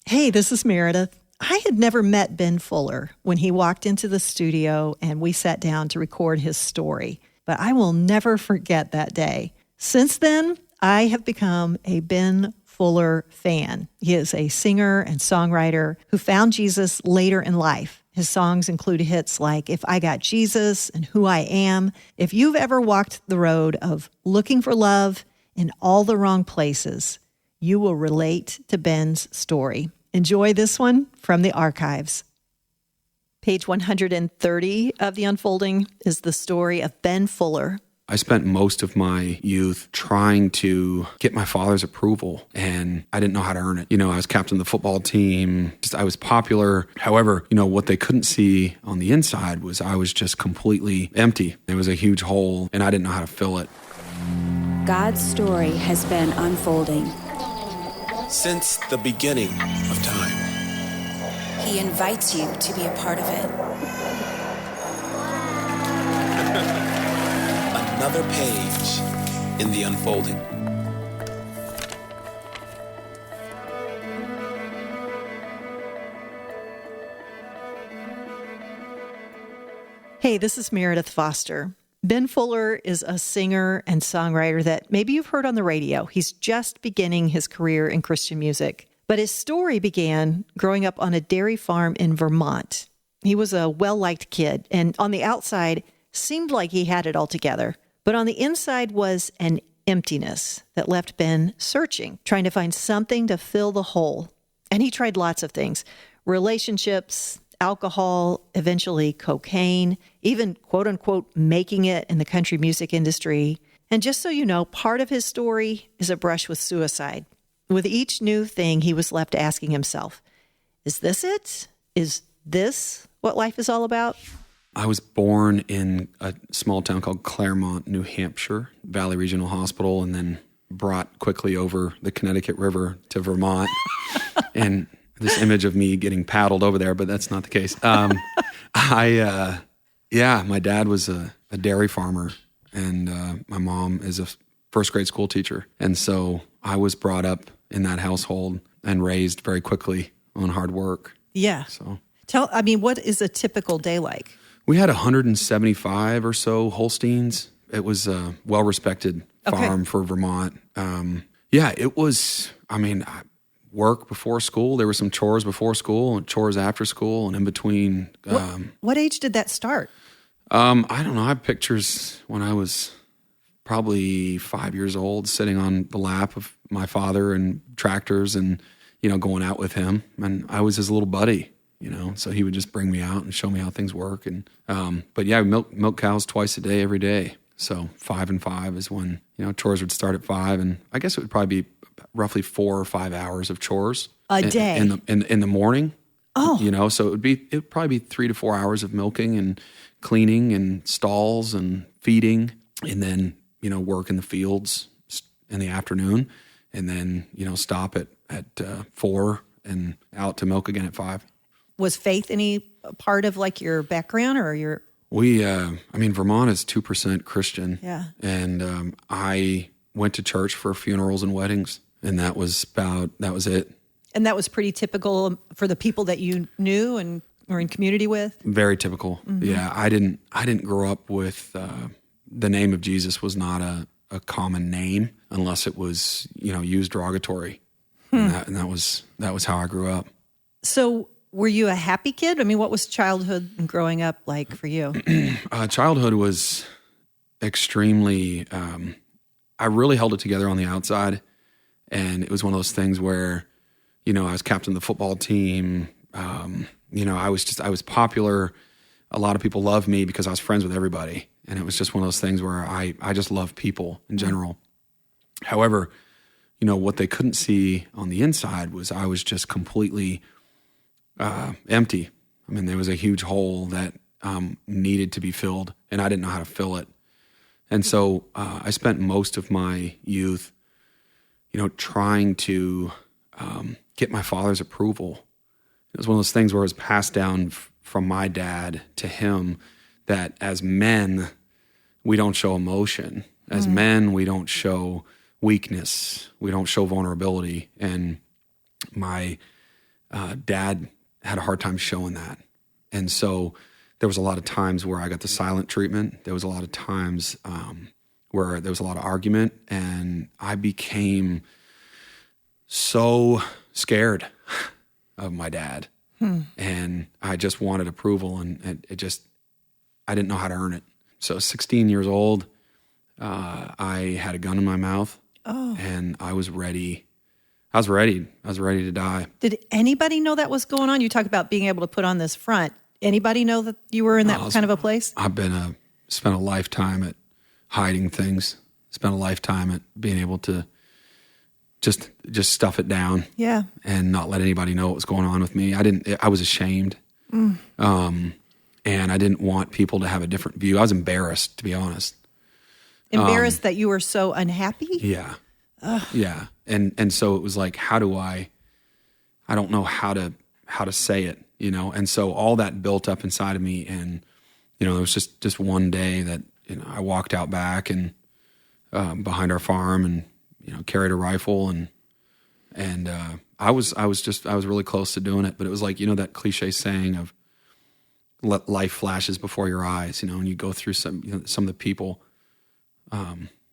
Hey, this is Meredith. I had never met Ben Fuller when he walked into the studio and we sat down to record his story, but I will never forget that day. Since then, I have become a Ben Fuller fan. He is a singer and songwriter who found Jesus later in life. His songs include hits like If I Got Jesus and Who I Am. If you've ever walked the road of looking for love in all the wrong places, you will relate to Ben's story. Enjoy this one from the archives. Page 130 of The Unfolding is the story of Ben Fuller. I spent most of my youth trying to get my father's approval, and I didn't know how to earn it. I was captain of the football team. I was popular. However, what they couldn't see on the inside was I was just completely empty. There was a huge hole, and I didn't know how to fill it. God's story has been unfolding since the beginning of time. He invites you to be a part of it. Another page in the unfolding. Hey, this is Meredith Foster. Ben Fuller is a singer and songwriter that maybe you've heard on the radio. He's just beginning his career in Christian music. But his story began growing up on a dairy farm in Vermont. He was a well-liked kid, and on the outside, seemed like he had it all together. But on the inside was an emptiness that left Ben searching, trying to find something to fill the hole. And he tried lots of things: relationships, alcohol, eventually cocaine, even quote-unquote making it in the country music industry. And just so you know, part of his story is a brush with suicide. With each new thing, he was left asking himself, is this it? Is this what life is all about? I was born in a small town called Claremont, New Hampshire, Valley Regional Hospital, and then brought quickly over the Connecticut River to Vermont. And this image of me getting paddled over there, but that's not the case. My dad was a dairy farmer, and my mom is a first grade school teacher. And so I was brought up in that household and raised very quickly on hard work. Yeah. So what is a typical day like? We had 175 or so Holsteins. It was a well-respected farm for Vermont. It was, work before school. There were some chores before school and chores after school and in between. What age did that start? I don't know. I have pictures when I was probably 5 years old, sitting on the lap of my father and tractors and, going out with him. And I was his little buddy, so he would just bring me out and show me how things work. And, milk cows twice a day, every day. So 5 and 5 is when, chores would start at 5. And I guess it would probably be roughly 4 or 5 hours of chores a day in the morning. Oh, So it would probably be 3 to 4 hours of milking and cleaning and stalls and feeding, and then, work in the fields in the afternoon, and then, stop at 4 and out to milk again at 5. Was faith any part of like your background or your? Vermont is 2% Christian. Yeah. And I went to church for funerals and weddings, and that was it. And that was pretty typical for the people that you knew and were in community with? Very typical. Mm-hmm. Yeah. I didn't grow up with, the name of Jesus was not a common name unless it was, used derogatory. And that was how I grew up. So were you a happy kid? What was childhood and growing up like for you? Childhood was extremely, I really held it together on the outside. And it was one of those things where, I was captain of the football team. I was popular. A lot of people loved me because I was friends with everybody. And it was just one of those things where I just love people in general. However, what they couldn't see on the inside was I was just completely empty. There was a huge hole that needed to be filled, and I didn't know how to fill it. And so I spent most of my youth, trying to get my father's approval. It was one of those things where it was passed down from my dad to him that as men, we don't show emotion. As men, we don't show weakness. We don't show vulnerability. And my Dad had a hard time showing that. And so there was a lot of times where I got the silent treatment. There was a lot of times where there was a lot of argument, and I became so scared of my dad. And I just wanted approval, and I didn't know how to earn it. So 16 years old, I had a gun in my mouth, and I was ready. I was ready to die. Did anybody know that was going on? You talk about being able to put on this front. Anybody know that you were in that kind of a place? I've spent a lifetime at hiding things. Spent a lifetime at being able to just stuff it down. Yeah. And not let anybody know what was going on with me. I was ashamed. And I didn't want people to have a different view. I was embarrassed, to be honest. Embarrassed that you were so unhappy? Yeah. Yeah. And so it was like, I don't know how to say it, And so all that built up inside of me, and there was just one day that I walked out back and behind our farm, and carried a rifle, and I was really close to doing it, but it was like that cliche saying of life flashes before your eyes, and you go through some of the people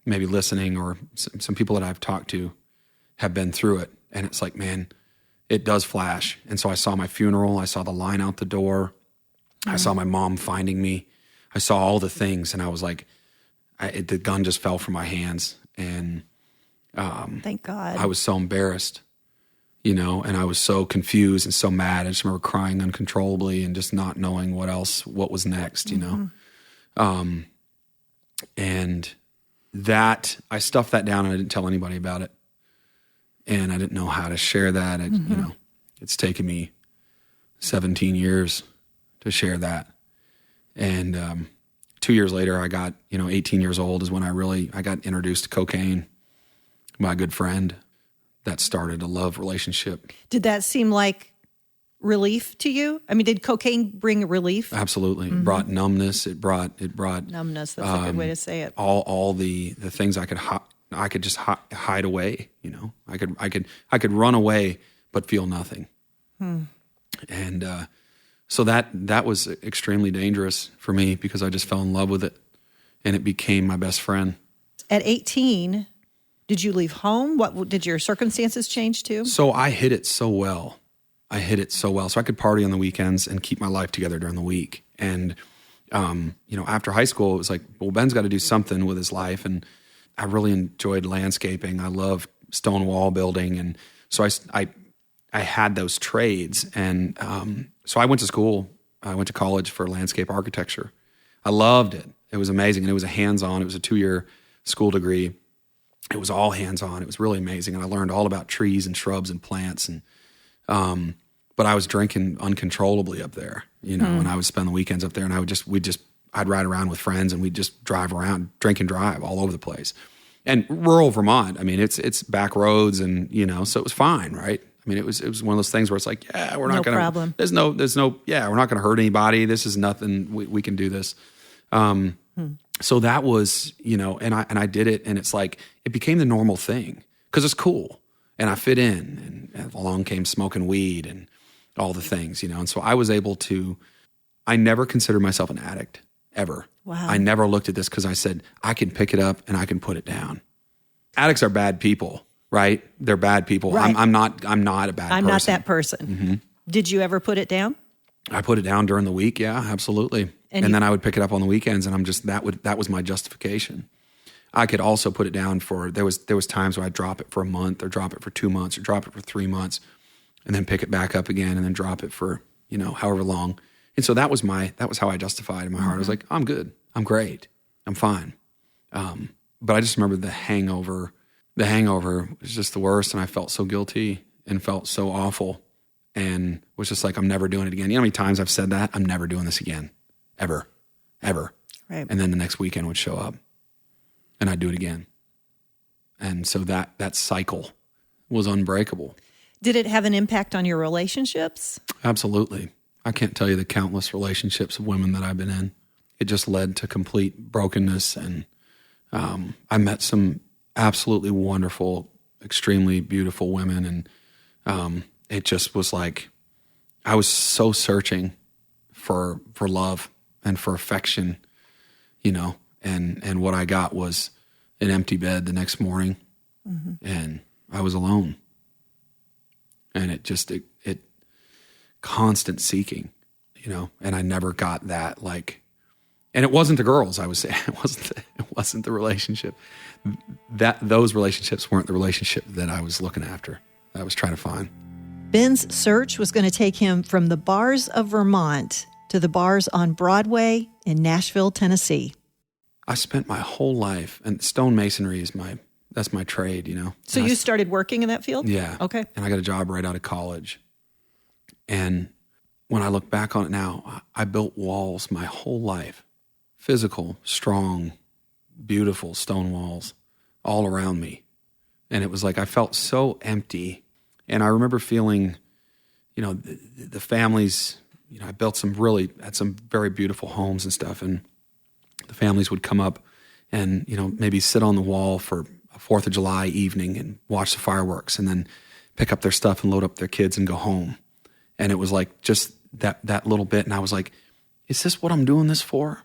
maybe listening, or some people that I've talked to have been through it, and it's like, man, it does flash. And so I saw my funeral, I saw the line out the door, I saw my mom finding me, I saw all the things, and I was like, the gun just fell from my hands, and thank God. I was so embarrassed, and I was so confused and so mad. I just remember crying uncontrollably and just not knowing what was next, and that I stuffed that down, and I didn't tell anybody about it. And I didn't know how to share that. It's taken me 17 years to share that. And 2 years later, I got, 18 years old is when I got introduced to cocaine by a good friend. That started a love relationship. Did that seem like relief to you? I mean, did cocaine bring relief? Absolutely. It brought numbness. It brought numbness. That's a good way to say it. All the things I could just hide away. I could run away, but feel nothing. And so that was extremely dangerous for me, because I just fell in love with it, and it became my best friend. At 18, did you leave home? What did your circumstances change too? So I hid it so well. So I could party on the weekends and keep my life together during the week. And, after high school, it was like, well, Ben's got to do something with his life. And I really enjoyed landscaping. I love stone wall building. And so I had those trades. And so I went to school. I went to college for landscape architecture. I loved it. It was amazing. And it was a hands-on. It was a 2-year school degree. It was all hands-on. It was really amazing. And I learned all about trees and shrubs and plants. And but I was drinking uncontrollably up there, and I would spend the weekends up there, and I'd ride around with friends, and we'd just drive around, drink and drive all over the place. And rural Vermont, I mean, it's back roads, and so it was fine, right? I mean, it was one of those things where it's like, yeah, we're not going to, problem. There's no, we're not going to hurt anybody. This is nothing. We can do this. So that was, and I did it, and it's like, it became the normal thing because it's cool, and I fit in, and along came smoking weed and all the things, and so I was able to. I never considered myself an addict ever. Wow. I never looked at this because I said I can pick it up and I can put it down. Addicts are bad people, right? They're bad people. Right. I'm not a bad person. I'm not that person. Did you ever put it down? I put it down during the week. Yeah, absolutely. And then I would pick it up on the weekends, and that was my justification. I could also put it down for, there was times where I'd drop it for a month, or drop it for 2 months, or drop it for 3 months, and then pick it back up again, and then drop it for, however long. And so that was how I justified in my heart. I was like, I'm good. I'm great. I'm fine. But I just remember the hangover was just the worst. And I felt so guilty and felt so awful, and was just like, I'm never doing it again. You know how many times I've said that? I'm never doing this again. Ever. Right. And then the next weekend would show up, and I'd do it again. And so that cycle was unbreakable. Did it have an impact on your relationships? Absolutely. I can't tell you the countless relationships of women that I've been in. It just led to complete brokenness. And I met some absolutely wonderful, extremely beautiful women. And it just was like, I was so searching for love and for affection, and what I got was an empty bed the next morning, and I was alone. And it constant seeking, and I never got that, and it wasn't the girls, I would say. It wasn't the relationship. Those relationships weren't the relationship that I was looking after, that I was trying to find. Ben's search was going to take him from the bars of Vermont to the bars on Broadway in Nashville, Tennessee. I spent my whole life, and stonemasonry that's my trade, So you started working in that field? Yeah. Okay. And I got a job right out of college. And when I look back on it now, I built walls my whole life. Physical, strong, beautiful stone walls all around me. And it was like I felt so empty. And I remember feeling, the families, I built had some very beautiful homes and stuff. And the families would come up and, maybe sit on the wall for a 4th of July evening and watch the fireworks and then pick up their stuff and load up their kids and go home. And it was like just that little bit. And I was like, is this what I'm doing this for?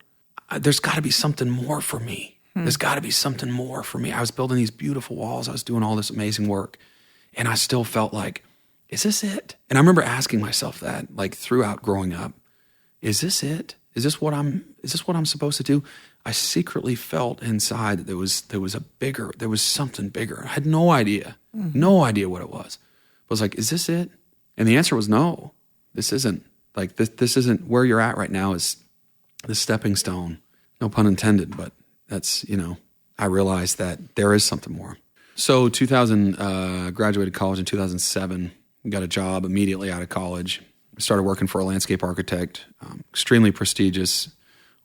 There's got to be something more for me. There's got to be something more for me. I was building these beautiful walls. I was doing all this amazing work. And I still felt like, is this it? And I remember asking myself that, throughout growing up, is this it? Is this what I'm supposed to do? I secretly felt inside that there was something bigger. I had no idea what it was. I was like, is this it? And the answer was no, this isn't. This isn't where you're at right now, is the stepping stone. No pun intended, but that's, I realized that there is something more. So graduated college in 2007, got a job immediately out of college. Started working for a landscape architect, extremely prestigious,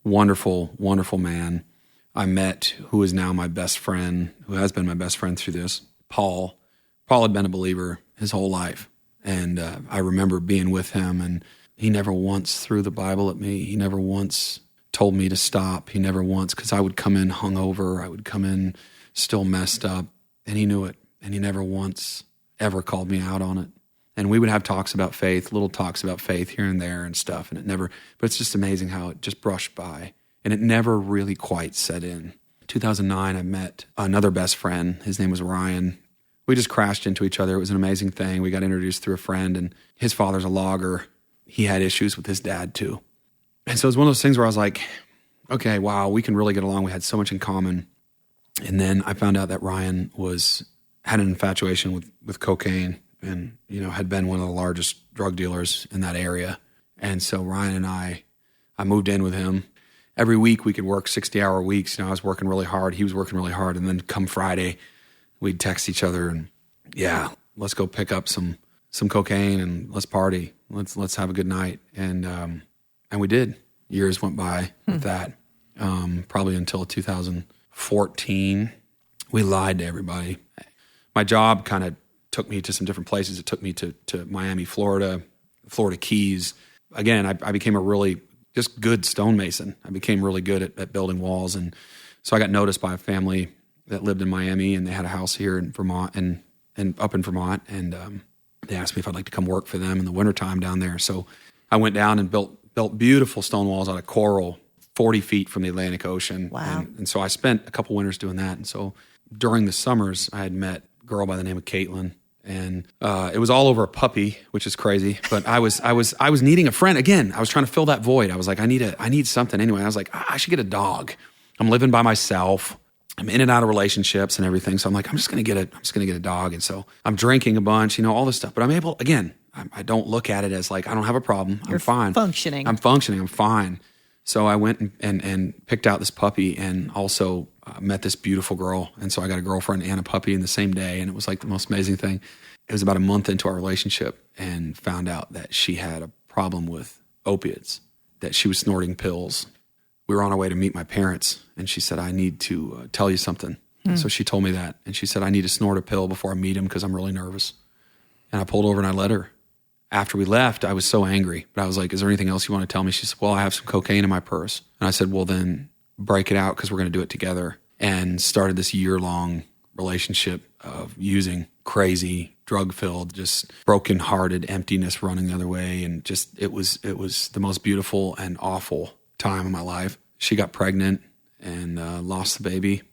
wonderful, wonderful man. I met who is now my best friend, who has been my best friend through this, Paul. Paul had been a believer his whole life. And I remember being with him, and he never once threw the Bible at me. He never once told me to stop. He never once, because I would come in hungover. I would come in still messed up, and he knew it. And he never once ever called me out on it. And we would have talks about faith, little talks about faith here and there and stuff. And but it's just amazing how it just brushed by. And it never really quite set in. 2009, I met another best friend. His name was Ryan. We just crashed into each other. It was an amazing thing. We got introduced through a friend, and his father's a logger. He had issues with his dad too. And so it was one of those things where I was like, okay, wow, we can really get along. We had so much in common. And then I found out that Ryan had an infatuation with cocaine, and, had been one of the largest drug dealers in that area. And so Ryan and I moved in with him. Every week we could work 60-hour weeks. I was working really hard. He was working really hard. And then come Friday, we'd text each other and, yeah, let's go pick up some cocaine and let's party. Let's have a good night. And we did. Years went by with that. Probably until 2014. We lied to everybody. My job kind of took me to some different places. It took me to Miami, Florida Keys. Again, I became a really just good stonemason. I became really good at building walls. And so I got noticed by a family that lived in Miami, and they had a house here in Vermont and up in Vermont. And they asked me if I'd like to come work for them in the wintertime down there. So I went down and built beautiful stone walls out of coral, 40 feet from the Atlantic Ocean. Wow. And so I spent a couple winters doing that. And so during the summers, I had met a girl by the name of Caitlin. And it was all over a puppy, which is crazy. But I was needing a friend. Again, I was trying to fill that void. I was like, I need something anyway. I was like, I should get a dog. I'm living by myself. I'm in and out of relationships and everything. So I'm like, I'm just gonna get a dog. And so I'm drinking a bunch, all this stuff. But I'm able, again, I don't look at it as like I don't have a problem. I'm fine. Functioning. I'm functioning. I'm fine. So I went and picked out this puppy, and also met this beautiful girl. And so I got a girlfriend and a puppy in the same day. And it was like the most amazing thing. It was about a month into our relationship, and found out that she had a problem with opiates, that she was snorting pills. We were on our way to meet my parents, and she said, I need to tell you something. And so she told me that. And she said, I need to snort a pill before I meet him because I'm really nervous. And I pulled over and I let her. After we left, I was so angry. But I was like, is there anything else you want to tell me? She said, well, I have some cocaine in my purse. And I said, well, then break it out because we're going to do it together. And started this year-long relationship of using crazy, drug-filled, just broken-hearted emptiness running the other way. And just, it was the most beautiful and awful time of my life. She got pregnant and lost the baby.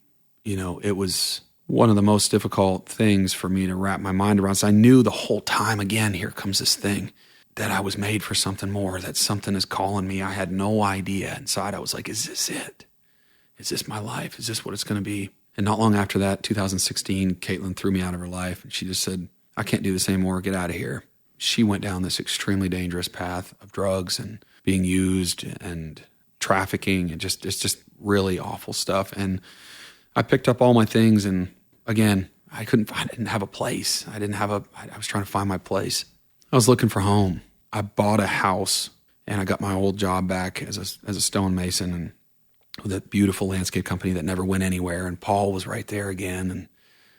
You know, it was one of the most difficult things for me to wrap my mind around. So I knew the whole time, again, here comes this thing, that I was made for something more, that something is calling me. I had no idea. Inside, I was like, is this it? Is this my life? Is this what it's going to be? And not long after that, 2016, Caitlin threw me out of her life. And she just said, I can't do this anymore. Get out of here. She went down this extremely dangerous path of drugs and being used and trafficking and it's just really awful stuff. And I picked up all my things, and again, I didn't have a place. I was trying to find my place. I was looking for home. I bought a house, and I got my old job back as a stonemason, and with a beautiful landscape company that never went anywhere. And Paul was right there again, and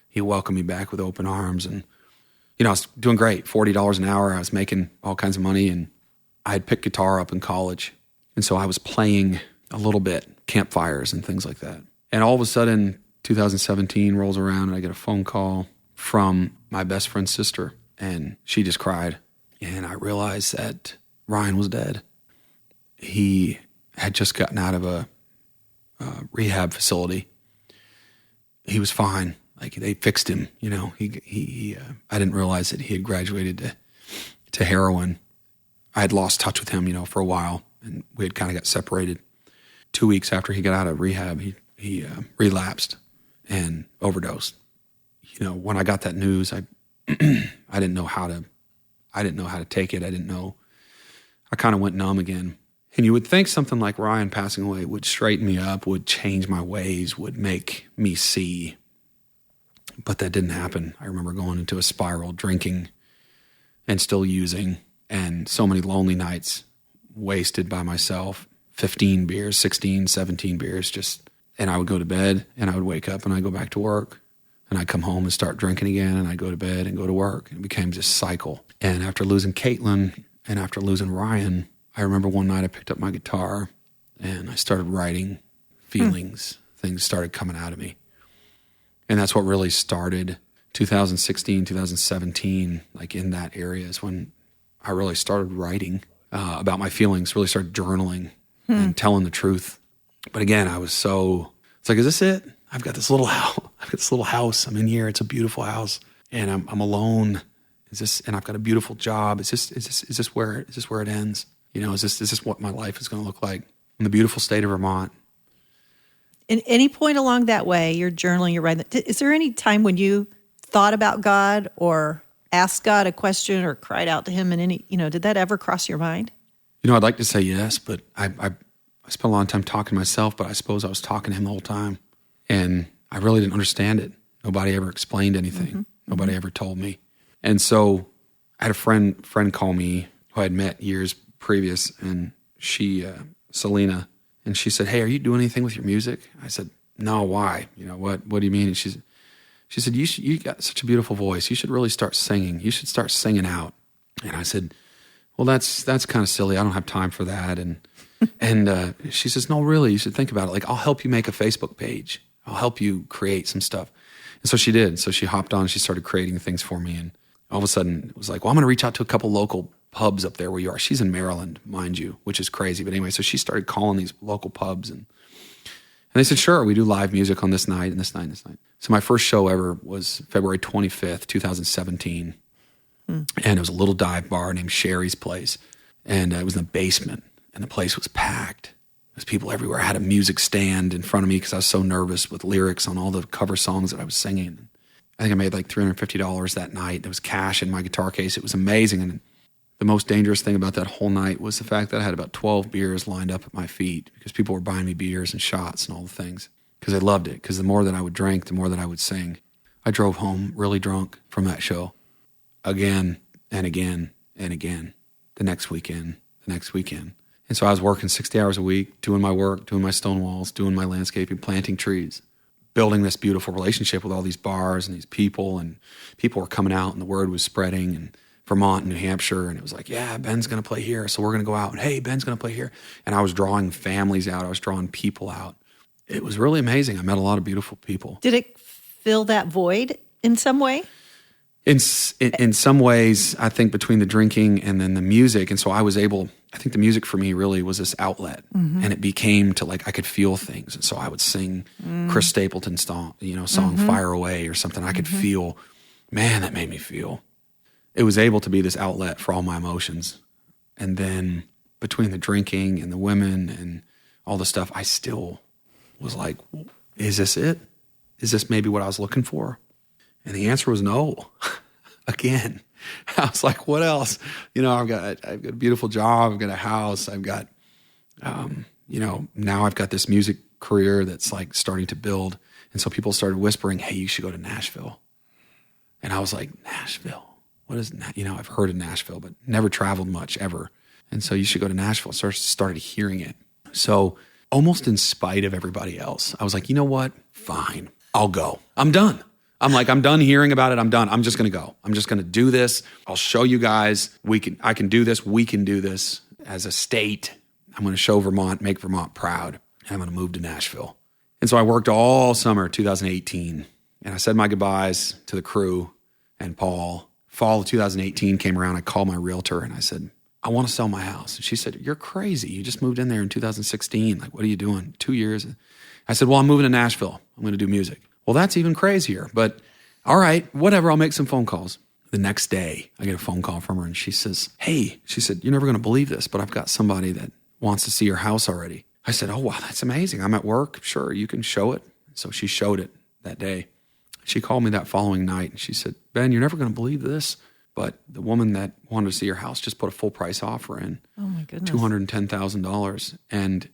he welcomed me back with open arms. And, you know, I was doing great, $40 an hour. I was making all kinds of money, and I had picked guitar up in college. And so I was playing a little bit, campfires and things like that. And all of a sudden, 2017 rolls around, and I get a phone call from my best friend's sister, and she just cried. And I realized that Ryan was dead. He had just gotten out of a rehab facility. He was fine. Like, they fixed him, you know. I didn't realize that he had graduated to heroin. I had lost touch with him, you know, for a while, and we had kind of got separated. 2 weeks after he got out of rehab, he relapsed and overdosed. You know, when I got that news, I didn't know how to take it. I kind of went numb again. And you would think something like Ryan passing away would straighten me up, would change my ways, would make me see. But that didn't happen. I remember going into a spiral, drinking and still using, and so many lonely nights wasted by myself. 15 beers, 16, 17 beers, and I would go to bed, and I would wake up, and I'd go back to work, and I'd come home and start drinking again, and I'd go to bed and go to work. And it became this cycle. And after losing Caitlin and after losing Ryan, I remember one night I picked up my guitar, and I started writing feelings. Things started coming out of me. And that's what really started 2016, 2017, like in that area is when I really started writing about my feelings, really started journaling and telling the truth. But again, it's like, is this it? I've got this little house. I'm in here. It's a beautiful house, and I'm alone. And I've got a beautiful job. Is this where it ends? You know, is this what my life is going to look like in the beautiful state of Vermont? In any point along that way, you're journaling, you're writing. Is there any time when you thought about God or asked God a question or cried out to him in any, you know, did that ever cross your mind? You know, I'd like to say yes, but I spent a lot of time talking to myself, but I suppose I was talking to him the whole time. And I really didn't understand it. Nobody ever explained anything. Mm-hmm. Nobody ever told me. And so I had a friend call me who I had met years previous, and she, Selena, and she said, "Hey, are you doing anything with your music?" I said, "No, why? You know, what do you mean?" And she said, you got such a beautiful voice. You should really start singing. You should start singing out. And I said, well, that's kind of silly. I don't have time for that. And she says, no, really, you should think about it. Like, I'll help you make a Facebook page. I'll help you create some stuff. And so she did. So she hopped on, she started creating things for me. And all of a sudden it was like, well, I'm going to reach out to a couple local pubs up there where you are. She's in Maryland, mind you, which is crazy. But anyway, so she started calling these local pubs, and they said, sure, we do live music on this night and this night and this night. So my first show ever was February 25th, 2017. And it was a little dive bar named Sherry's Place. And it was in the basement, and the place was packed. There's people everywhere. I had a music stand in front of me because I was so nervous with lyrics on all the cover songs that I was singing. I think I made like $350 that night. There was cash in my guitar case. It was amazing. And the most dangerous thing about that whole night was the fact that I had about 12 beers lined up at my feet because people were buying me beers and shots and all the things because they loved it. Because the more that I would drink, the more that I would sing. I drove home really drunk from that show again and again and again. The next weekend. And so I was working 60 hours a week, doing my work, doing my stone walls, doing my landscaping, planting trees, building this beautiful relationship with all these bars and these people. And people were coming out, and the word was spreading, and Vermont and New Hampshire. And it was like, yeah, Ben's going to play here, so we're going to go out. And hey, Ben's going to play here. And I was drawing families out. I was drawing people out. It was really amazing. I met a lot of beautiful people. Did it fill that void in some way? In some ways, I think between the drinking and then the music, and so I think the music for me really was this outlet, and it became to like I could feel things, and so I would sing Chris Stapleton's song "Fire Away" or something. I could feel, man, that made me feel. It was able to be this outlet for all my emotions, and then between the drinking and the women and all the stuff, I still was like, "Is this it? Is this maybe what I was looking for?" And the answer was no. Again, I was like, what else? I've got a beautiful job. I've got a house. I've got, now I've got this music career that's like starting to build. And so people started whispering, hey, you should go to Nashville. And I was like, Nashville? What is that? I've heard of Nashville, but never traveled much ever. And so you should go to Nashville. So I started hearing it. So almost in spite of everybody else, I was like, you know what? Fine. I'll go. I'm done. I'm done hearing about it. I'm done. I'm just going to go. I'm just going to do this. I'll show you guys. I can do this. We can do this as a state. I'm going to show Vermont, make Vermont proud. And I'm going to move to Nashville. And so I worked all summer 2018. And I said my goodbyes to the crew and Paul. Fall of 2018 came around. I called my realtor and I said, I want to sell my house. And she said, you're crazy. You just moved in there in 2016. Like, what are you doing? 2 years. I said, well, I'm moving to Nashville. I'm going to do music. Well, that's even crazier, but all right, whatever. I'll make some phone calls. The next day, I get a phone call from her and she says, hey, she said, you're never going to believe this, but I've got somebody that wants to see your house already. I said, oh, wow, that's amazing. I'm at work. Sure, you can show it. So she showed it that day. She called me that following night and she said, Ben, you're never going to believe this, but the woman that wanted to see your house just put a full price offer in. Oh my goodness. $210,000. And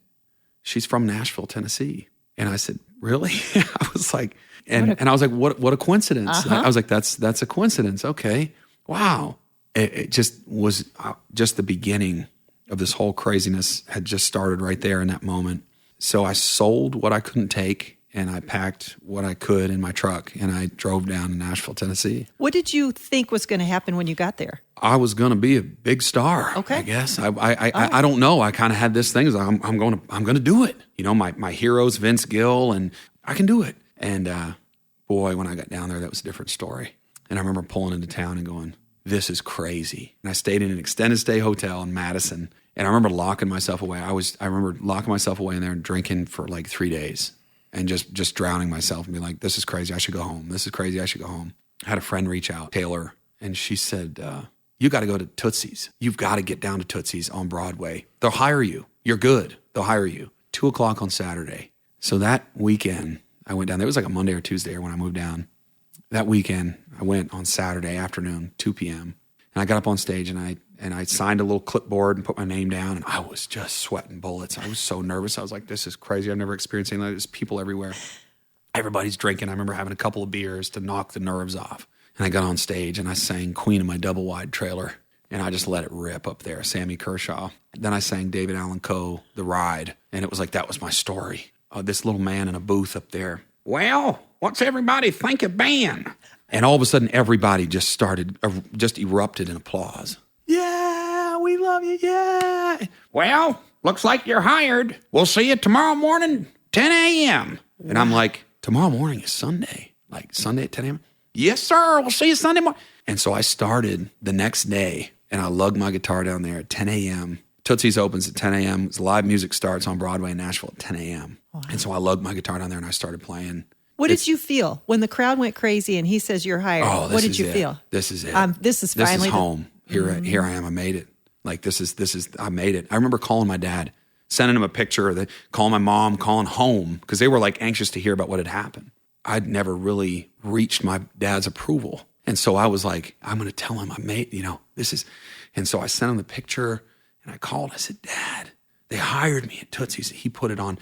she's from Nashville, Tennessee. And I said, really? I was like, and I was like, what a coincidence. I was like, that's a coincidence. Okay. Wow. It just was just the beginning of this whole craziness had just started right there in that moment. So I sold what I couldn't take and I packed what I could in my truck and I drove down to Nashville, Tennessee. What did you think was going to happen when you got there? I was going to be a big star. Okay. I guess I don't know. I kind of had this thing. I'm going to do it. My heroes, Vince Gill, and I can do it. And boy, when I got down there, that was a different story. And I remember pulling into town and going, this is crazy. And I stayed in an extended stay hotel in Madison. And I remember locking myself away. I remember locking myself away in there and drinking for like 3 days and just drowning myself and being like, this is crazy. I should go home. This is crazy. I should go home. I had a friend reach out, Taylor, and she said, you got to go to Tootsie's. You've got to get down to Tootsie's on Broadway. They'll hire you. You're good. They'll hire you. 2:00 on Saturday. So that weekend, I went down. It was like a Monday or Tuesday when I moved down. That weekend, I went on Saturday afternoon, 2 p.m. And I got up on stage and I signed a little clipboard and put my name down. And I was just sweating bullets. I was so nervous. I was like, this is crazy. I've never experienced anything like this. People everywhere. Everybody's drinking. I remember having a couple of beers to knock the nerves off. And I got on stage and I sang Queen of My Double Wide Trailer. And I just let it rip up there, Sammy Kershaw. Then I sang David Allan Coe, The Ride. And it was like, that was my story. This little man in a booth up there. Well, what's everybody think of Ben? And all of a sudden, everybody just erupted in applause. Yeah, we love you, yeah. Well, looks like you're hired. We'll see you tomorrow morning, 10 a.m. And I'm like, tomorrow morning is Sunday. Like Sunday at 10 a.m.? Yes, sir. We'll see you Sunday morning. And so I started the next day, and I lugged my guitar down there at 10 a.m. Tootsie's opens at 10 a.m. Live music starts on Broadway in Nashville at 10 a.m. Wow. And so I lugged my guitar down there, and I started playing. What did you feel when the crowd went crazy and he says you're hired? What did you feel? This is it. This is finally home. Here I am. I made it. Like this is I made it. I remember calling my dad, sending him a picture, calling my mom, calling home because they were like anxious to hear about what had happened. I'd never really reached my dad's approval. And so I was like, I'm going to tell him I made, this is. And so I sent him the picture and I called. I said, Dad, they hired me at Tootsie's. He put it on.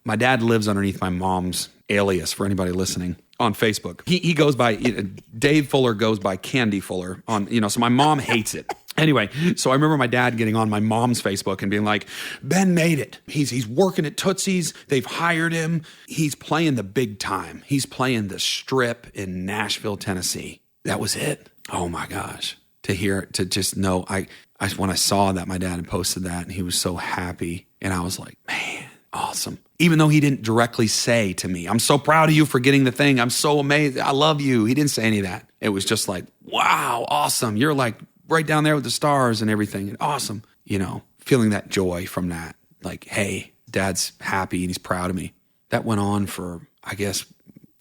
My dad lives underneath my mom's alias for anybody listening on Facebook. He goes by, Dave Fuller goes by Candy Fuller on, so my mom hates it. Anyway, so I remember my dad getting on my mom's Facebook and being like, Ben made it. He's working at Tootsie's. They've hired him. He's playing the big time. He's playing the Strip in Nashville, Tennessee. That was it. Oh my gosh. To just know, when I saw that my dad had posted that and he was so happy and I was like, man, awesome. Even though he didn't directly say to me, I'm so proud of you for getting the thing. I'm so amazed. I love you. He didn't say any of that. It was just like, wow, awesome. You're like right down there with the stars and everything. And awesome. Feeling that joy from that. Like, hey, Dad's happy and he's proud of me. That went on for, I guess,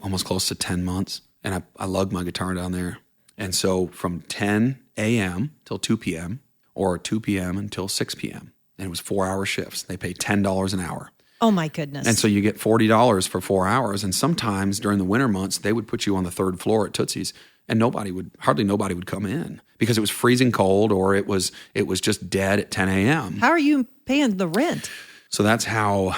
almost close to 10 months. And I lugged my guitar down there. And so from 10 a.m. till 2 p.m. or 2 p.m. until 6 p.m. And it was 4-hour shifts. They paid $10 an hour. Oh, my goodness. And so you get $40 for 4 hours. And sometimes during the winter months, they would put you on the third floor at Tootsie's and hardly nobody would come in because it was freezing cold or it was just dead at 10 a.m. How are you paying the rent? So that's how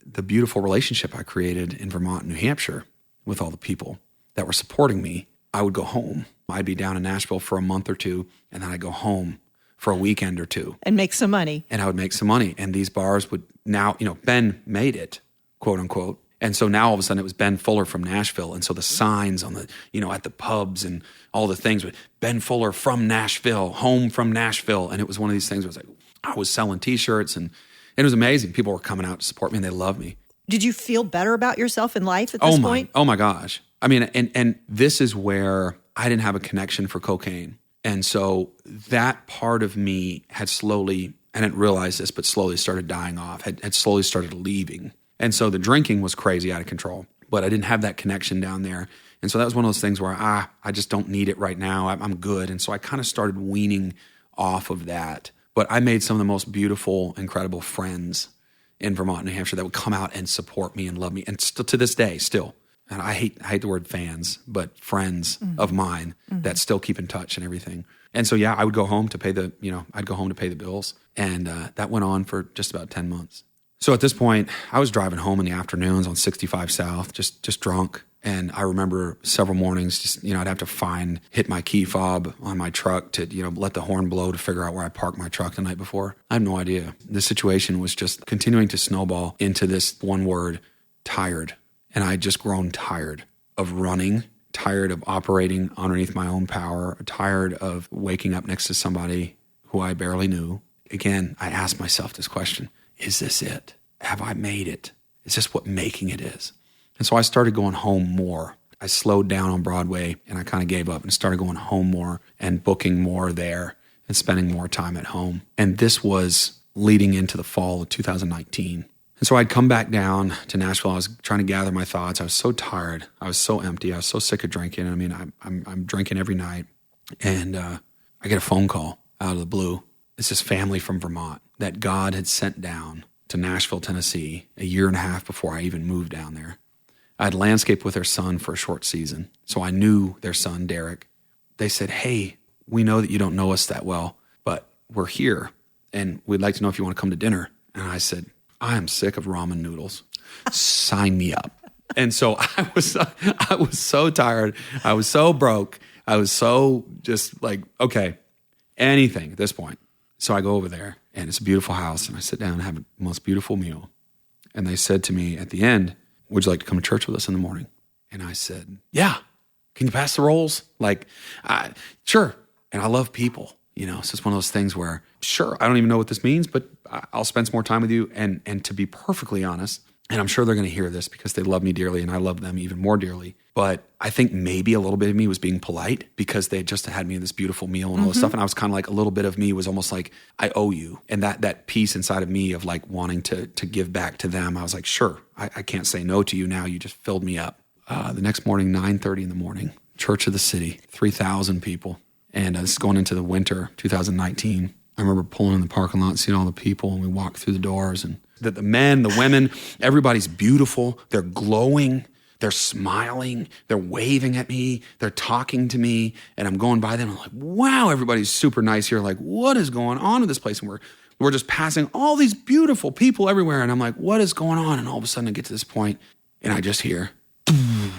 the beautiful relationship I created in Vermont and New Hampshire with all the people that were supporting me. I would go home. I'd be down in Nashville for a month or two, and then I'd go home for a weekend or two. And make some money. And I would make some money. And these bars would now, Ben made it, quote unquote. And so now all of a sudden it was Ben Fuller from Nashville. And so the signs on the, at the pubs and all the things with Ben Fuller from Nashville, home from Nashville. And it was one of these things where it was like, I was selling t-shirts and it was amazing. People were coming out to support me and they loved me. Did you feel better about yourself in life at this point? Oh my gosh. I mean, and this is where I didn't have a connection for cocaine. And so that part of me had slowly, I didn't realize this, but slowly started dying off, had slowly started leaving. And so the drinking was crazy out of control, but I didn't have that connection down there. And so that was one of those things where I just don't need it right now. I'm good. And so I kind of started weaning off of that. But I made some of the most beautiful, incredible friends in Vermont, New Hampshire that would come out and support me and love me. And still to this day, still. And I hate the word fans, but friends of mine that still keep in touch and everything. And so, yeah, I would go home to pay the bills. And that went on for just about 10 months. So at this point, I was driving home in the afternoons on 65 South, just drunk. And I remember several mornings, I'd have to hit my key fob on my truck to, let the horn blow to figure out where I parked my truck the night before. I have no idea. The situation was just continuing to snowball into this one word, tired. And I had just grown tired of running, tired of operating underneath my own power, tired of waking up next to somebody who I barely knew. Again, I asked myself this question, is this it? Have I made it? Is this what making it is? And so I started going home more. I slowed down on Broadway and I kind of gave up and started going home more and booking more there and spending more time at home. And this was leading into the fall of 2019. And so I'd come back down to Nashville. I was trying to gather my thoughts. I was so tired. I was so empty. I was so sick of drinking. I mean, I'm drinking every night. And I get a phone call out of the blue. It's this family from Vermont that God had sent down to Nashville, Tennessee, a year and a half before I even moved down there. I'd landscaped with their son for a short season. So I knew their son, Derek. They said, hey, we know that you don't know us that well, but we're here and we'd like to know if you want to come to dinner. And I said, I am sick of ramen noodles. Sign me up. And so I was so tired. I was so broke. I was so just like, okay, anything at this point. So I go over there and it's a beautiful house and I sit down and have the most beautiful meal. And they said to me at the end, would you like to come to church with us in the morning? And I said, yeah. Can you pass the rolls? Like, sure. And I love people, So it's one of those things where, sure, I don't even know what this means, but I'll spend some more time with you. And to be perfectly honest, and I'm sure they're going to hear this because they love me dearly and I love them even more dearly. But I think maybe a little bit of me was being polite because they had just had me this beautiful meal and all this stuff. And I was kind of like, a little bit of me was almost like, I owe you. And that piece inside of me of like wanting to give back to them, I was like, sure, I can't say no to you now. You just filled me up. The next morning, 9:30 in the morning, Church of the City, 3,000 people. And this is going into the winter, 2019. I remember pulling in the parking lot and seeing all the people, and we walked through the doors, and the men, the women, everybody's beautiful. They're glowing. They're smiling. They're waving at me. They're talking to me, and I'm going by them. I'm like, wow, everybody's super nice here. Like, what is going on in this place? And we're just passing all these beautiful people everywhere, and I'm like, what is going on? And all of a sudden, I get to this point, and I just hear, and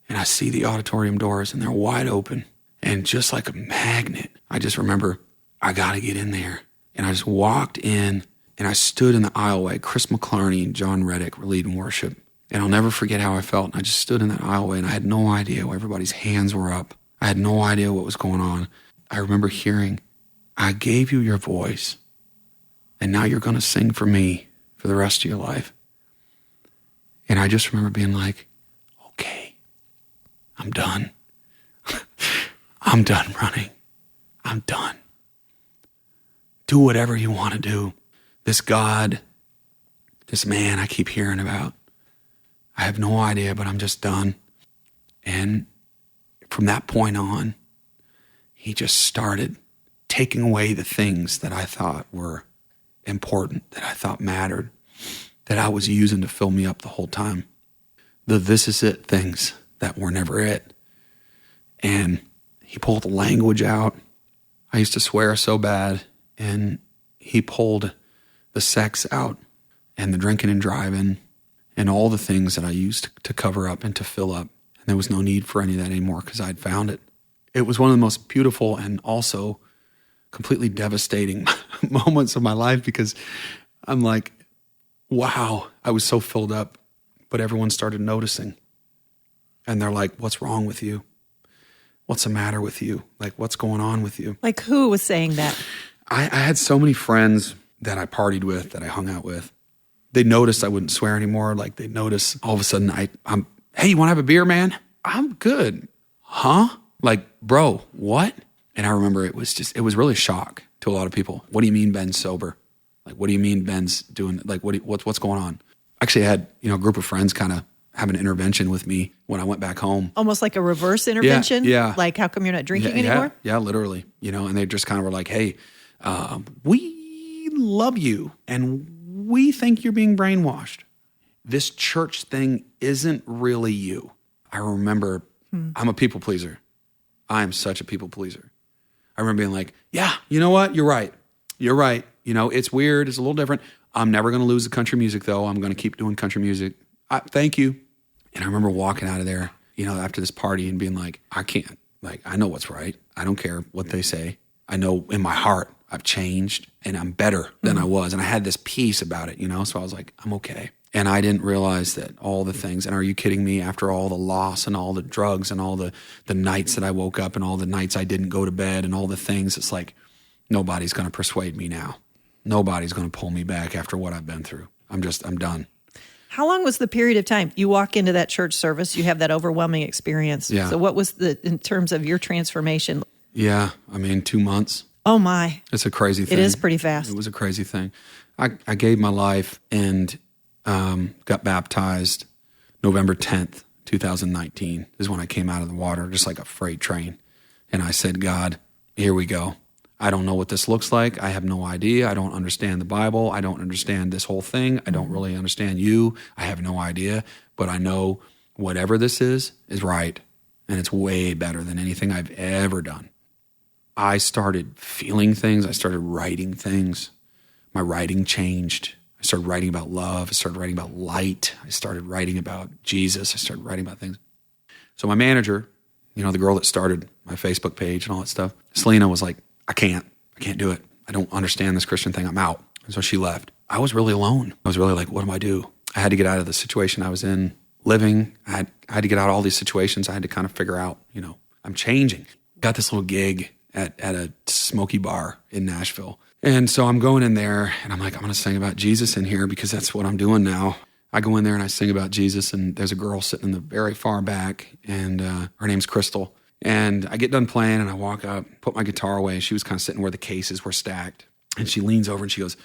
I see the auditorium doors, and they're wide open. And just like a magnet, I just remember, I got to get in there. And I just walked in, and I stood in the aisleway. Chris McClarney and John Reddick were leading worship. And I'll never forget how I felt. And I just stood in that aisleway, and I had no idea why everybody's hands were up. I had no idea what was going on. I remember hearing, I gave you your voice and now you're going to sing for me for the rest of your life. And I just remember being like, okay, I'm done. I'm done running. I'm done. Do whatever you want to do. This God, this man I keep hearing about, I have no idea, but I'm just done. And from that point on, he just started taking away the things that I thought were important, that I thought mattered, that I was using to fill me up the whole time. The this is it things that were never it. And he pulled the language out. I used to swear so bad, and he pulled the sex out and the drinking and driving and all the things that I used to cover up and to fill up. And there was no need for any of that anymore because I'd found it. It was one of the most beautiful and also completely devastating moments of my life because I'm like, wow, I was so filled up, but everyone started noticing. And they're like, what's wrong with you? What's the matter with you? Like, what's going on with you? Like, who was saying that? I had so many friends that I partied with, that I hung out with. They noticed I wouldn't swear anymore. Like, they noticed all of a sudden I'm, hey, you want to have a beer, man? I'm good. Huh? Like, bro, what? And I remember it was really shock to a lot of people. What do you mean Ben's sober? Like, what do you mean Ben's doing, like, what's going on? Actually, I had, a group of friends kind of have an intervention with me when I went back home. Almost like a reverse intervention? Yeah. Like, how come you're not drinking anymore? Yeah, literally. And they just kind of were like, hey, we love you and we think you're being brainwashed. This church thing isn't really you. I remember I'm a people pleaser. I am such a people pleaser. I remember being like, yeah, you know what? You're right. You're right. It's weird. It's a little different. I'm never going to lose the country music, though. I'm going to keep doing country music. Thank you. And I remember walking out of there, after this party and being like, I can't. Like, I know what's right. I don't care what they say. I know in my heart I've changed and I'm better than I was. And I had this peace about it, So I was like, I'm okay. And I didn't realize that all the things, and are you kidding me, after all the loss and all the drugs and all the nights that I woke up and all the nights I didn't go to bed and all the things, it's like, nobody's going to persuade me now. Nobody's going to pull me back after what I've been through. I'm done. How long was the period of time? You walk into that church service, you have that overwhelming experience. Yeah. So what was in terms of your transformation? Yeah, 2 months. Oh my. It's a crazy thing. It is pretty fast. It was a crazy thing. I gave my life and got baptized November 10th, 2019. This is when I came out of the water, just like a freight train. And I said, God, here we go. I don't know what this looks like. I have no idea. I don't understand the Bible. I don't understand this whole thing. I don't really understand you. I have no idea. But I know whatever this is right. And it's way better than anything I've ever done. I started feeling things. I started writing things. My writing changed. I started writing about love. I started writing about light. I started writing about Jesus. I started writing about things. So my manager, the girl that started my Facebook page and all that stuff, Selena was like, I can't do it. I don't understand this Christian thing. I'm out. And so she left. I was really alone. I was really like, what do I do? I had to get out of the situation I was in living. I had to get out of all these situations. I had to kind of figure out, I'm changing. Got this little gig at a smoky bar in Nashville. And so I'm going in there and I'm like, I'm going to sing about Jesus in here because that's what I'm doing now. I go in there and I sing about Jesus, and there's a girl sitting in the very far back, and her name's Crystal. And I get done playing and I walk up, put my guitar away. She was kind of sitting where the cases were stacked. And she leans over and she goes, it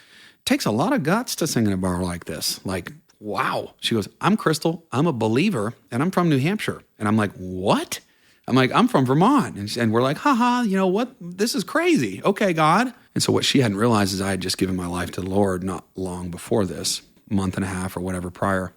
takes a lot of guts to sing in a bar like this. Like, wow. She goes, I'm Crystal. I'm a believer and I'm from New Hampshire. And I'm like, what? I'm like, I'm from Vermont. And we're like, haha, what? This is crazy. Okay, God. And so what she hadn't realized is I had just given my life to the Lord not long before this, month and a half or whatever prior.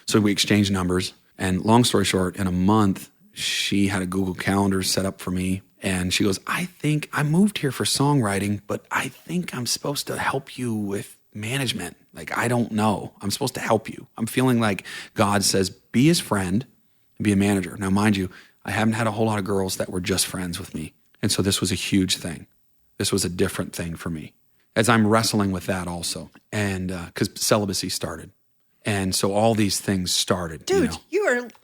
So we exchanged numbers. And long story short, in a month, she had a Google Calendar set up for me. And she goes, I think I moved here for songwriting, but I think I'm supposed to help you with management. Like, I don't know. I'm supposed to help you. I'm feeling like God says, be his friend and be a manager. Now, mind you, I haven't had a whole lot of girls that were just friends with me. And so this was a huge thing. This was a different thing for me as I'm wrestling with that also. And because celibacy started. And so all these things started. Dude,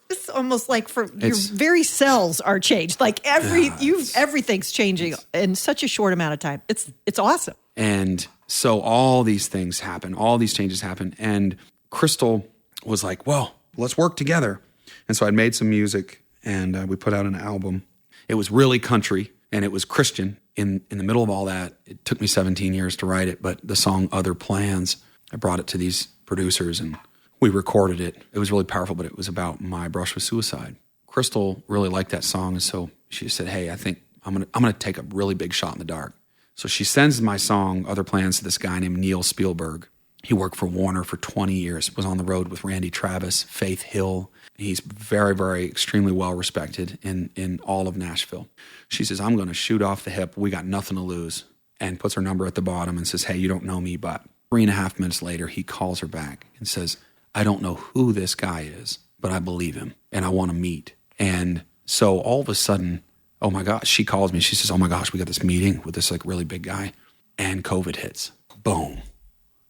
it's almost like your very cells are changed. Like everything's changing in such a short amount of time. It's awesome. And so all these things happen, all these changes happen. And Crystal was like, well, let's work together. And so I made some music and we put out an album. It was really country and it was Christian. In the middle of all that, it took me 17 years to write it, but the song Other Plans, I brought it to these producers and we recorded it. It was really powerful, but it was about my brush with suicide. Crystal really liked that song, and so she said, hey, I think I'm gonna take a really big shot in the dark. So she sends my song Other Plans to this guy named Neil Spielberg. He worked for Warner for 20 years, was on the road with Randy Travis, Faith Hill. He's very, very extremely well respected in all of Nashville. She says, I'm going to shoot off the hip. We got nothing to lose. And puts her number at the bottom and says, hey, you don't know me, but 3.5 minutes later, he calls her back and says, I don't know who this guy is, but I believe him and I want to meet. And so all of a sudden, oh my gosh, she calls me. She says, oh my gosh, we got this meeting with this like really big guy and COVID hits. Boom.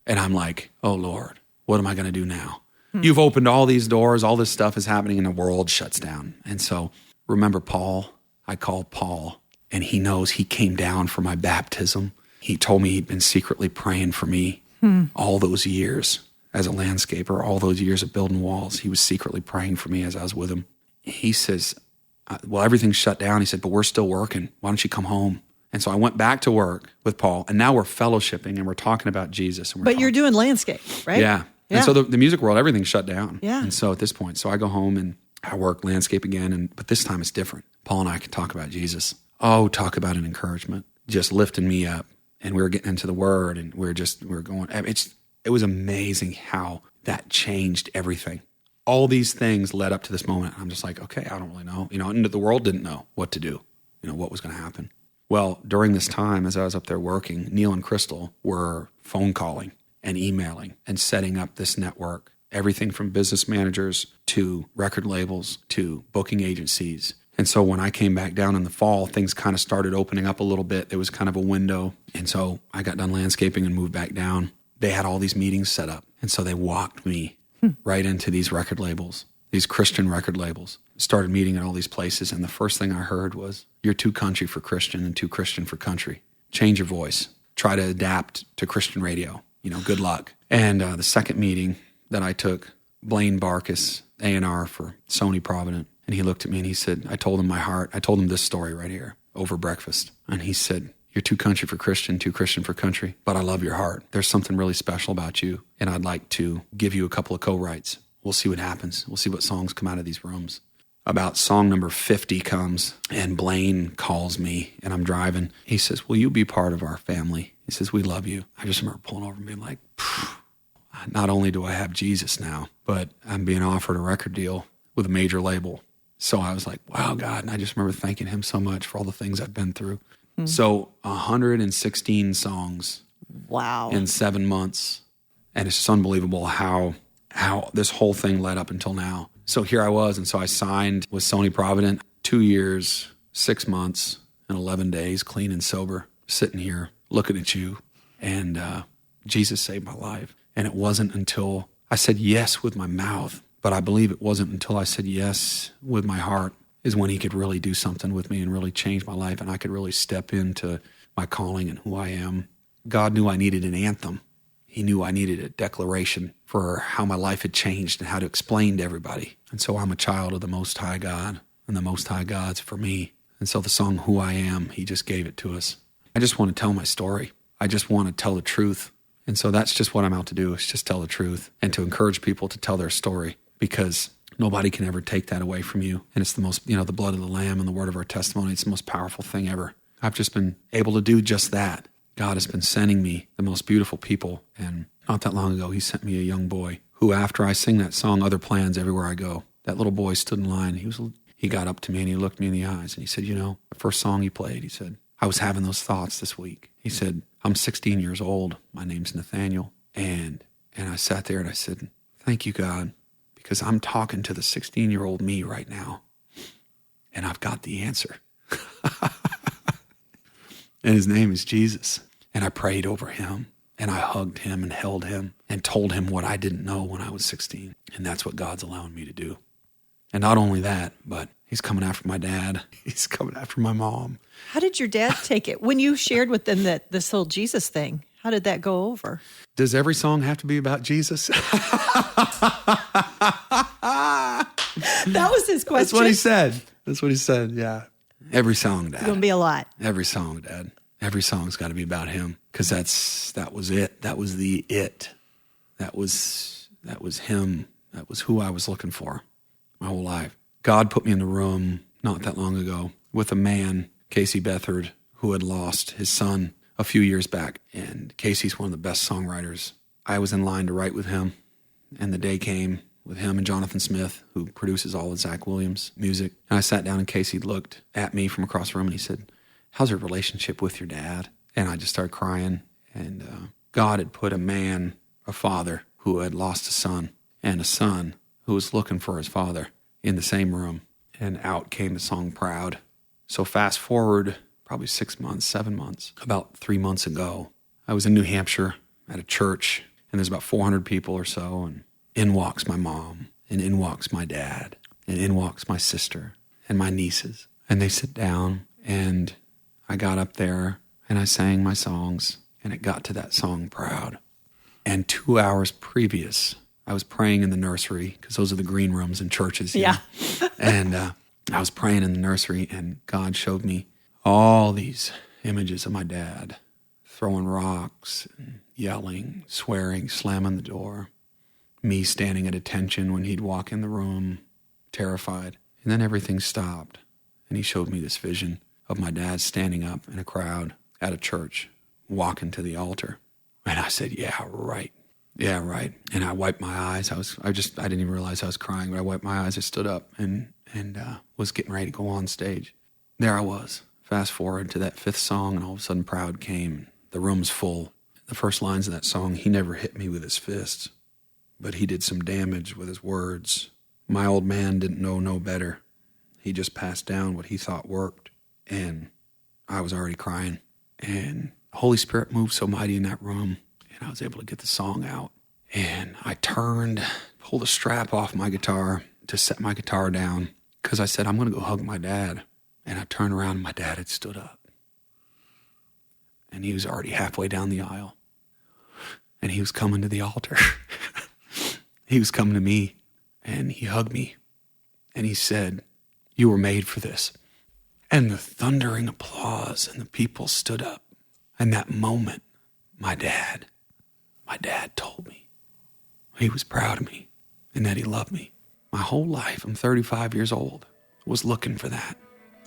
And I'm like, oh Lord, what am I going to do now? You've opened all these doors, all this stuff is happening and the world shuts down. And so remember Paul? I called Paul and he knows he came down for my baptism. He told me he'd been secretly praying for me all those years as a landscaper, all those years of building walls. He was secretly praying for me as I was with him. He says, well, everything's shut down. He said, but we're still working. Why don't you come home? And so I went back to work with Paul, and now we're fellowshipping and we're talking about Jesus. And But you're doing landscape, right? Yeah. And so the music world, everything's shut down. Yeah. And so at this point, so I go home and I work landscape again, but this time it's different. Paul and I can talk about Jesus. Oh, talk about an encouragement, just lifting me up. And we were getting into the Word, and we were going. It was amazing how that changed everything. All these things led up to this moment. I'm just like, okay, I don't really know. And the world didn't know what to do, what was going to happen. Well, during this time, as I was up there working, Neil and Crystal were phone calling and emailing and setting up this network, everything from business managers to record labels to booking agencies. And so when I came back down in the fall, things kind of started opening up a little bit. There was kind of a window. And so I got done landscaping and moved back down. They had all these meetings set up. And so they walked me right into these record labels, these Christian record labels. Started meeting at all these places. And the first thing I heard was, you're too country for Christian and too Christian for country. Change your voice. Try to adapt to Christian radio. Good luck. And the second meeting that I took, Blaine Barkis, A&R for Sony Provident, and he looked at me and he said, I told him my heart. I told him this story right here over breakfast. And he said, you're too country for Christian, too Christian for country, but I love your heart. There's something really special about you, and I'd like to give you a couple of co-writes. We'll see what happens. We'll see what songs come out of these rooms. About song number 50 comes, and Blaine calls me, and I'm driving. He says, will you be part of our family? He says, we love you. I just remember pulling over and being like, not only do I have Jesus now, but I'm being offered a record deal with a major label. So I was like, wow, God. And I just remember thanking him so much for all the things I've been through. So 116 songs. Wow. In 7 months. And it's just unbelievable how this whole thing led up until now. So here I was. And so I signed with Sony Provident 2 years, 6 months, and 11 days, clean and sober, sitting here looking at you. And Jesus saved my life. And it wasn't until I said yes with my mouth, but I believe it wasn't until I said yes with my heart is when he could really do something with me and really change my life, and I could really step into my calling and who I am. God knew I needed an anthem. He knew I needed a declaration for how my life had changed and how to explain to everybody. And so I'm a child of the Most High God, and the Most High God's for me. And so the song Who I Am, he just gave it to us. I just want to tell my story. I just want to tell the truth. And so that's just what I'm out to do, is just tell the truth and to encourage people to tell their story, because nobody can ever take that away from you. And it's the most, the blood of the Lamb and the word of our testimony. It's the most powerful thing ever. I've just been able to do just that. God has been sending me the most beautiful people. And not that long ago, he sent me a young boy who, after I sing that song, Other Plans, everywhere I go, that little boy stood in line. He got up to me and he looked me in the eyes and he said, the first song you played, he said, I was having those thoughts this week. He said, I'm 16 years old. My name's Nathaniel. And I sat there and I said, thank you, God, because I'm talking to the 16-year-old me right now. And I've got the answer. And his name is Jesus. And I prayed over him and I hugged him and held him and told him what I didn't know when I was 16. And that's what God's allowing me to do. And not only that, but He's coming after my dad. He's coming after my mom. How did your dad take it when you shared with them that this whole Jesus thing? How did that go over? Does every song have to be about Jesus? That was his question. That's what he said. That's what he said, yeah. Every song, Dad. It's going to be a lot. Every song, Dad. Every song's got to be about him, because that was it. That was the it. That was him. That was who I was looking for my whole life. God put me in the room not that long ago with a man, Casey Beathard, who had lost his son a few years back. And Casey's one of the best songwriters. I was in line to write with him, and the day came with him and Jonathan Smith, who produces all of Zach Williams' music. And I sat down, and Casey looked at me from across the room, and he said, "How's your relationship with your dad?" And I just started crying. And God had put a father who had lost a son, and a son who was looking for his father in the same room. And out came the song Proud. So fast forward probably 6 months, 7 months, about 3 months ago, I was in New Hampshire at a church, and there's about 400 people or so, and in walks my mom, and in walks my dad, and in walks my sister and my nieces. And they sit down, and I got up there, and I sang my songs, and it got to that song Proud. And 2 hours previous, I was praying in the nursery, because those are the green rooms in churches. Yeah. And I was praying in the nursery, and God showed me all these images of my dad throwing rocks and yelling, swearing, slamming the door, me standing at attention when he'd walk in the room, terrified. And then everything stopped, and he showed me this vision of my dad standing up in a crowd at a church, walking to the altar. And I said, yeah, right. Yeah, right. And I wiped my eyes. I didn't even realize I was crying, but I wiped my eyes. I stood up and was getting ready to go on stage. There I was. Fast forward to that fifth song, and all of a sudden Proud came. The room's full. The first lines of that song, he never hit me with his fists, but he did some damage with his words. My old man didn't know no better. He just passed down what he thought worked. And I was already crying. And the Holy Spirit moved so mighty in that room, and I was able to get the song out. And I turned, pulled a strap off my guitar to set my guitar down, because I said, I'm going to go hug my dad. And I turned around, and my dad had stood up. And he was already halfway down the aisle. And he was coming to the altar. He was coming to me, and he hugged me. And he said, "You were made for this." And the thundering applause, and the people stood up. And that moment, my dad told me he was proud of me and that he loved me. My whole life, I'm 35 years old, was looking for that.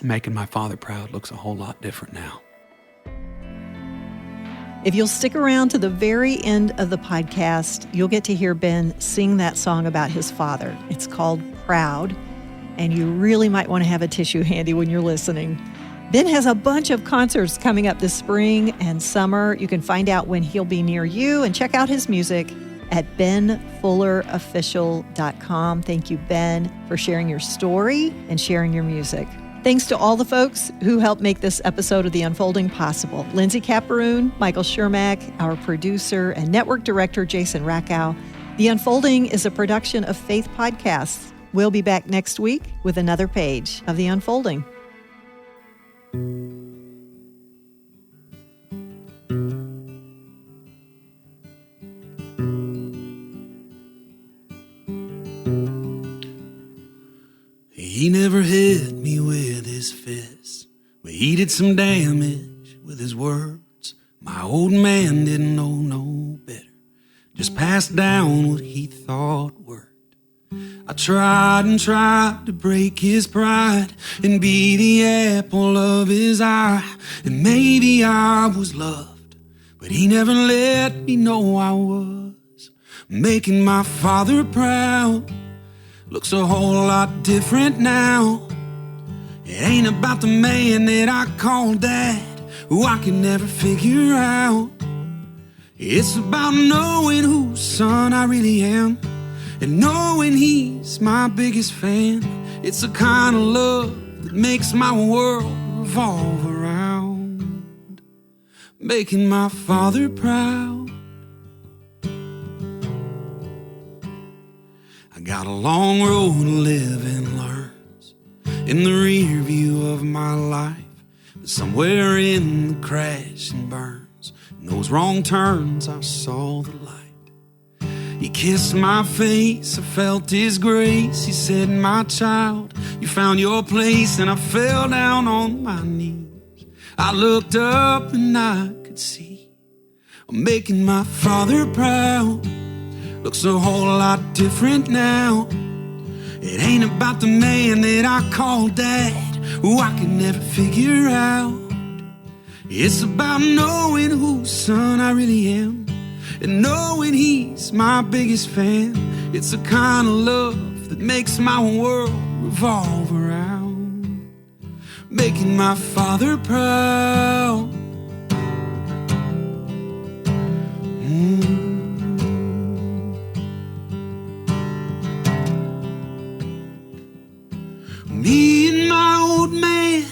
Making my father proud looks a whole lot different now. If you'll stick around to the very end of the podcast, you'll get to hear Ben sing that song about his father. It's called Proud, and you really might want to have a tissue handy when you're listening. Ben has a bunch of concerts coming up this spring and summer. You can find out when he'll be near you and check out his music at benfullerofficial.com. Thank you, Ben, for sharing your story and sharing your music. Thanks to all the folks who helped make this episode of The Unfolding possible. Lindsay Caparoon, Michael Shermack, our producer and network director, Jason Rackow. The Unfolding is a production of Faith Podcasts. We'll be back next week with another page of The Unfolding. He never hit me with his fist, but he did some damage with his words. My old man didn't know no better, just passed down what he thought worked. I tried and tried to break his pride and be the apple of his eye. And maybe I was loved, but he never let me know I was. Making my father proud looks a whole lot different now. It ain't about the man that I call dad, who I can never figure out. It's about knowing whose son I really am, and knowing he's my biggest fan. It's the kind of love that makes my world revolve around. Making my father proud. I got a long road to live and learns, in the rear view of my life. But somewhere in the crash and burns, in those wrong turns, I saw the light. He kissed my face, I felt his grace. He said, my child, you found your place. And I fell down on my knees. I looked up and I could see I'm making my father proud. Looks a whole lot different now. It ain't about the man that I call dad, who I could never figure out. It's about knowing whose son I really am, and knowing he's my biggest fan. It's the kind of love that makes my world revolve around, making my father proud. Me and my old man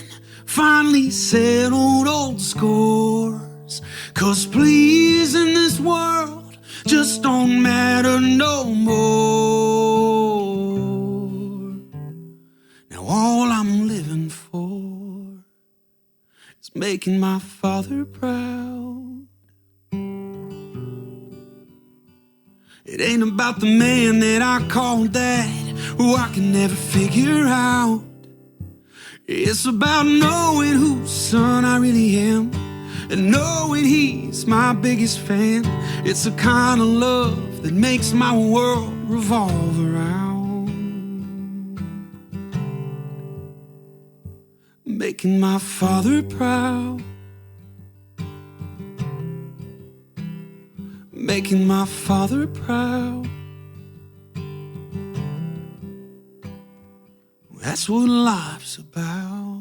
finally settled old scores, 'cause pleasing this world just don't matter no more. Now all I'm living for is making my father proud. It ain't about the man that I call dad, who I can never figure out. It's about knowing whose son I really am, and knowing he's my biggest fan. It's the kind of love that makes my world revolve around, making my father proud, making my father proud. That's what life's about.